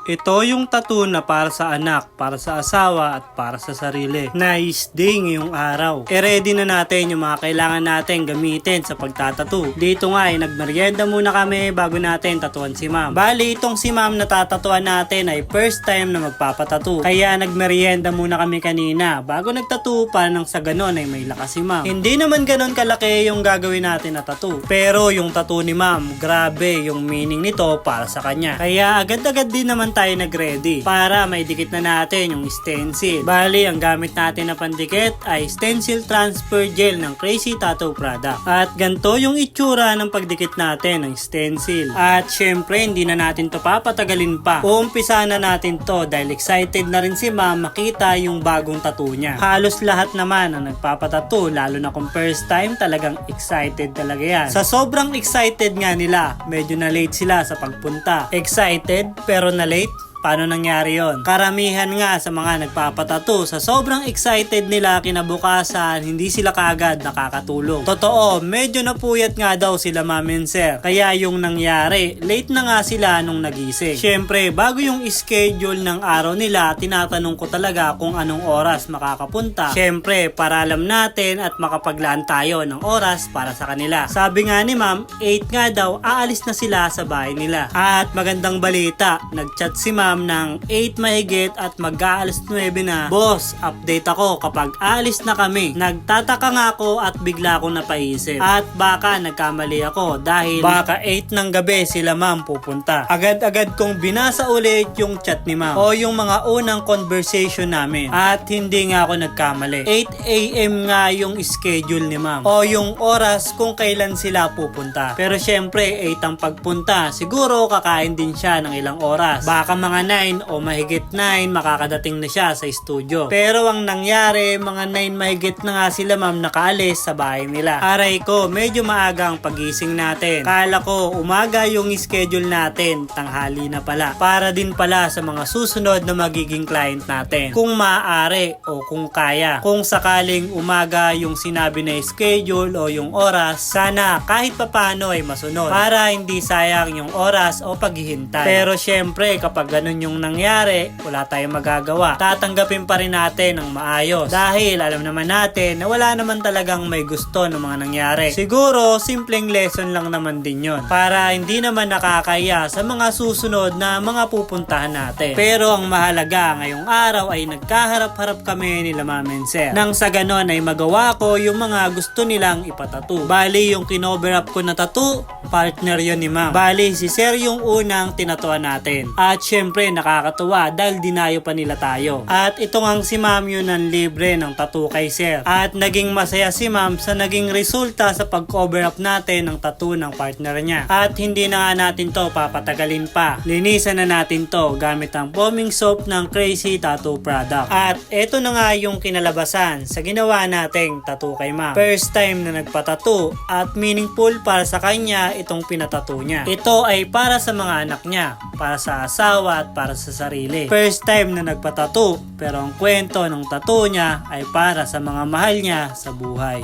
Ito yung tattoo na para sa anak, para sa asawa at para sa sarili. Nice day ngayong araw. Ready na natin yung mga kailangan natin gamitin sa pagtatattoo. Dito nga nagmerienda muna kami bago natin tatuan si ma'am. Bali itong si ma'am na tatatuan natin ay first time na magpapatattoo. Kaya nagmerienda muna kami kanina bago nagtattoo para nang sa ganon ay may lakas si ma'am. Hindi naman ganon kalaki yung gagawin natin na tattoo. Pero yung tattoo ni ma'am, grabe yung meaning nito para sa kanya. Kaya agad-agad din naman tayo nag-ready para maidikit na natin yung stencil. Bali, ang gamit natin na pandikit ay stencil transfer gel ng Crazy Tattoo Product. At ganito yung itsura ng pagdikit natin ng stencil. At syempre, hindi na natin to papatagalin pa. Uumpisa na natin to dahil excited na rin si ma'am makita yung bagong tattoo niya. Halos lahat naman ang nagpapatattoo, lalo na kung first time, talagang excited talaga yan. Sa sobrang excited nga nila, medyo na late sila sa pagpunta. Excited pero na late? Paano nangyari yon? Karamihan nga sa mga nagpapatato sa sobrang excited nila kinabukasan, hindi sila kaagad nakakatulog. Totoo, medyo napuyat nga daw sila ma'am and sir. Kaya yung nangyari, late na nga sila nung nagising. Syempre, bago yung schedule ng araw nila, tinatanong ko talaga kung anong oras makakapunta. Syempre, para alam natin at makapaglaan tayo ng oras para sa kanila. Sabi nga ni ma'am, 8 nga daw, aalis na sila sa bahay nila. At magandang balita, nagchat si ma'am ng 8 mahigit at mag-aalas 9 na. Boss, update ako kapag aalis na kami. Nagtataka nga ako at bigla akong napaisip. At baka nagkamali ako dahil baka 8 ng gabi sila ma'am pupunta. Agad-agad kong binasa ulit yung chat ni ma'am o yung mga unang conversation namin. At hindi nga ako nagkamali. 8 AM nga yung schedule ni ma'am o yung oras kung kailan sila pupunta. Pero syempre 8 ang pagpunta. Siguro kakain din siya ng ilang oras. Baka mga 9 o mahigit 9 makakadating na siya sa studio. Pero ang nangyari, mga 9 mahigit na nga sila ma'am nakaalis sa bahay nila. Aray ko, medyo maaga ang pagising natin. Kala ko umaga yung schedule natin, tanghali na pala. Para din pala sa mga susunod na magiging client natin. Kung maaari o kung kaya. Kung sakaling umaga yung sinabi na schedule o yung oras, sana kahit papano ay masunod. Para hindi sayang yung oras o paghihintay. Pero syempre kapag ganun yung nangyari, wala tayong magagawa. Tatanggapin pa rin natin ng maayos. Dahil alam naman natin na wala naman talagang may gusto ng mga nangyari. Siguro, simpleng lesson lang naman din yon. Para hindi naman nakakaya sa mga susunod na mga pupuntahan natin. Pero ang mahalaga ngayong araw ay nagkaharap-harap kami nila ma'am and sir. Nang sa ganon ay magawa ko yung mga gusto nilang ipatattoo. Bali, yung kinover up ko na tattoo, partner yon ni ma'am. Bali, si sir yung unang tinatuan natin. At syempre, nakakatuwa dahil dinayo pa nila tayo. At ito ngang si ma'am yun ang libre ng tattoo kay sir. At naging masaya si ma'am sa naging resulta sa pag-cover up natin ng tattoo ng partner niya. At hindi na nga natin to papatagalin pa. Linisan na natin to gamit ang foaming soap ng Crazy Tattoo Product. At ito na nga yung kinalabasan sa ginawa nating tattoo kay ma'am. First time na nagpatattoo at meaningful para sa kanya itong pinatattoo niya. Ito ay para sa mga anak niya, para sa asawa at para sa sarili. First time na nagpatattoo, pero ang kwento ng tattoo niya ay para sa mga mahal niya sa buhay.